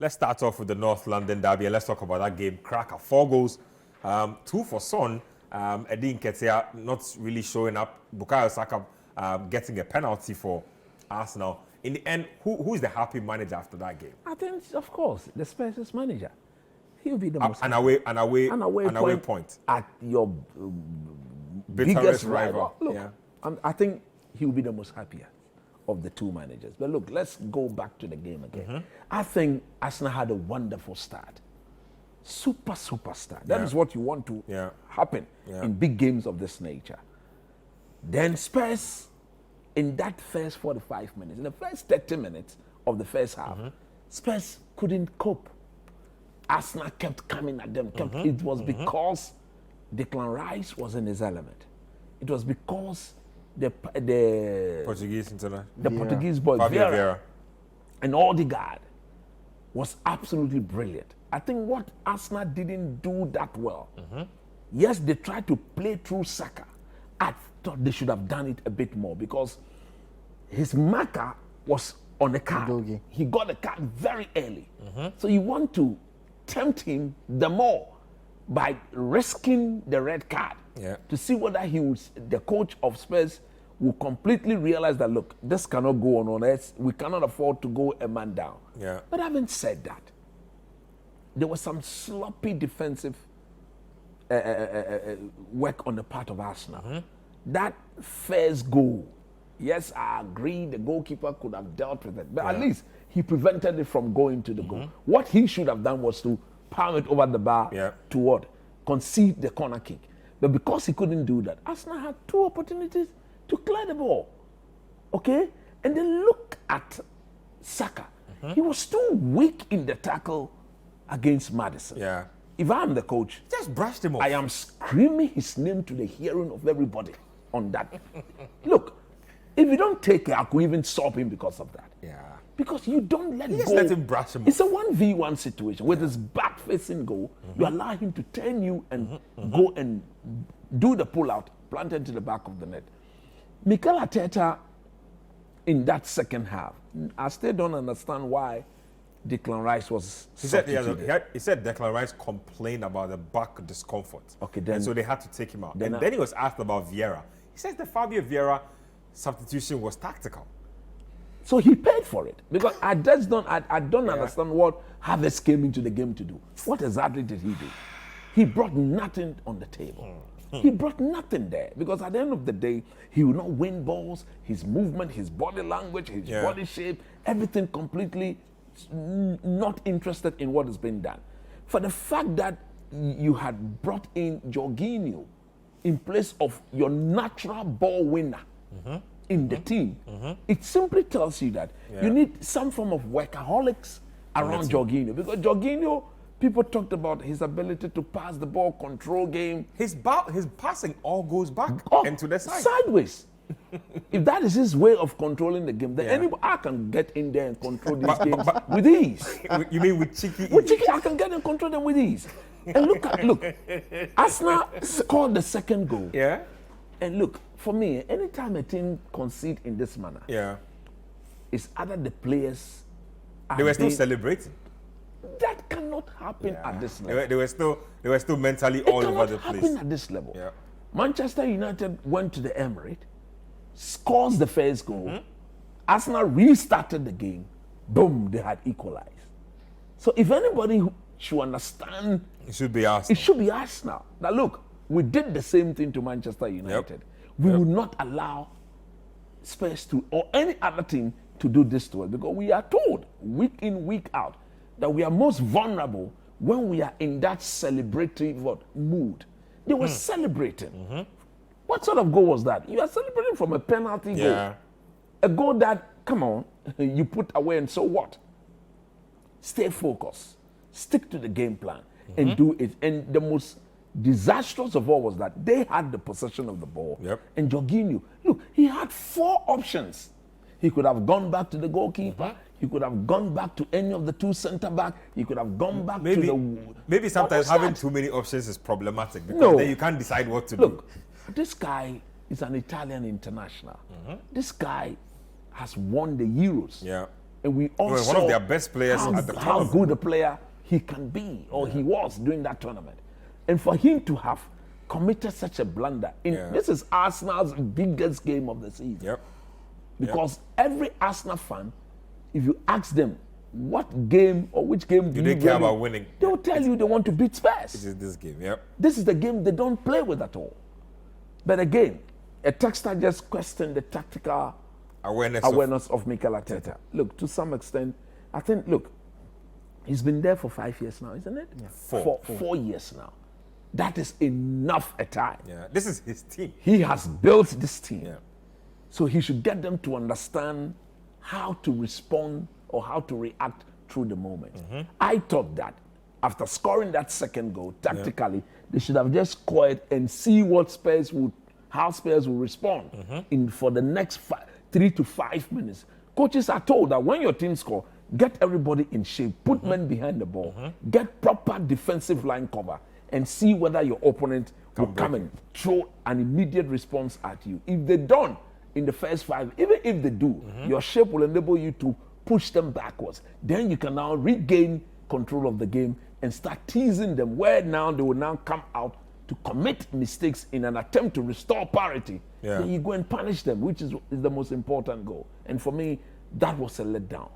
Let's start off with the North London derby and let's talk about that game. Cracker, 4 goals, 2 for Son. Eddie Nketiah not really showing up. Bukayo Saka getting a penalty for Arsenal. In the end, who is the happy manager after that game? I think, of course, the Spurs manager. He'll be the most An away point at your biggest rival. Look, yeah. I think he'll be the most happier of the two managers. But look, let's go back to the game again. I think Arsenal had a wonderful start. Super start. That is what you want to happen in big games of this nature. Then Spurs, in that first 45 minutes, in the first 30 minutes of the first half, Spurs couldn't cope. Arsenal kept coming at them. It was because Declan Rice was in his element. It was because the Portuguese international, Portuguese boy Vieira and Odegaard was absolutely brilliant. I think what Arsenal didn't do that well. Yes, they tried to play through Saka. I thought they should have done it a bit more because his marker was on the card. He got the card very early. So you want to tempt him the more by risking the red card to see whether the coach of Spurs will completely realize that, look, this cannot go on us. We cannot afford to go a man down. But having said that, there was some sloppy defensive work on the part of Arsenal. That first goal, yes, I agree the goalkeeper could have dealt with it, but at least he prevented it from going to the goal. What he should have done was to palm it over the bar to what? Concede the corner kick. But because he couldn't do that, Arsenal had 2 opportunities to clear the ball. Okay? And then look at Saka. He was too weak in the tackle against Maddison. If I'm the coach, just brushed him off. I am screaming his name to the hearing of everybody on that. Look, if you don't take it, I could even stop him because of that. Because you don't let Just go. let him brush him It's a 1v1 situation with his back facing goal. You allow him to turn you and go and do the pull out, planted to the back of the net. Mikel Arteta, in that second half, I still don't understand why Declan Rice was substituted. He said Declan Rice complained about the back discomfort. Okay, then, and so they had to take him out. Then he was asked about Vieira. He says the Fabio Vieira substitution was tactical. So he paid for it. Because I don't understand what Havertz came into the game to do. What exactly did he do? He brought nothing on the table. He brought nothing there. Because at the end of the day, he will not win balls. His movement, his body language, his body shape, everything completely not interested in what is being done. For the fact that you had brought in Jorginho in place of your natural ball winner in the team, it simply tells you that you need some form of workaholics around Jorginho. Because Jorginho, people talked about his ability to pass the ball, control game. His passing all goes back and to the side. Sideways. If that is his way of controlling the game, then I can get in there and control these games with ease. You mean with cheeky? With cheeky, I can get and control them with ease. And look, Arsenal scored the second goal. And look, for me, anytime a team concede in this manner, it's either the players they were still celebrating. That cannot happen at this level. They were still mentally all over the place. It cannot happen at this level. Manchester United went to the Emirates, scores the first goal. Arsenal restarted the game. Boom, they had equalized. So if anybody should understand, it should be Arsenal. It should be Arsenal. Now look, we did the same thing to Manchester United. We will not allow Spurs to, or any other team, to do this to us, because we are told week in, week out that we are most vulnerable when we are in that celebratory mood. They were celebrating. What sort of goal was that? You are celebrating from a penalty goal. A goal that, come on, you put away, and so what? Stay focused. Stick to the game plan and do it. And the most disastrous of all was that they had the possession of the ball. And Jorginho, look, he had 4 options. He could have gone back to the goalkeeper. He could have gone back to any of the 2 centre-back. He could have gone back to the... Maybe sometimes having too many options is problematic because then you can't decide what to do. Look, this guy is an Italian international. This guy has won the Euros. And we all Well, saw one of their best players how, at the how tournament. good a player he can be, or he was during that tournament. And for him to have committed such a blunder, this is Arsenal's biggest game of the season. Yep. Because every Arsenal fan, if you ask them what game or which game do they you care really, about winning? they will tell you they want to beat Spurs. It is this game. Yep. This is the game they don't play with at all. But again, a texter just questioned the tactical awareness of Mikel Arteta. Look, to some extent, I think, look, he's been there for 5 years now, isn't it? Yeah. Four years now. That is enough a time. Yeah. This is his team. He has built this team. Yeah. So he should get them to understand how to respond or how to react through the moment. I thought that after scoring that second goal, tactically, they should have just scored and see how Spurs will respond for the next 3 to 5 minutes. Coaches are told that when your team score, get everybody in shape, put men behind the ball, get proper defensive line cover, and see whether your opponent will come and throw an immediate response at you. If they don't, in the first 5, even if they do, your shape will enable you to push them backwards. Then you can now regain control of the game and start teasing them, where now they will now come out to commit mistakes in an attempt to restore parity. Yeah. Then you go and punish them, which is the most important goal. And for me, that was a letdown.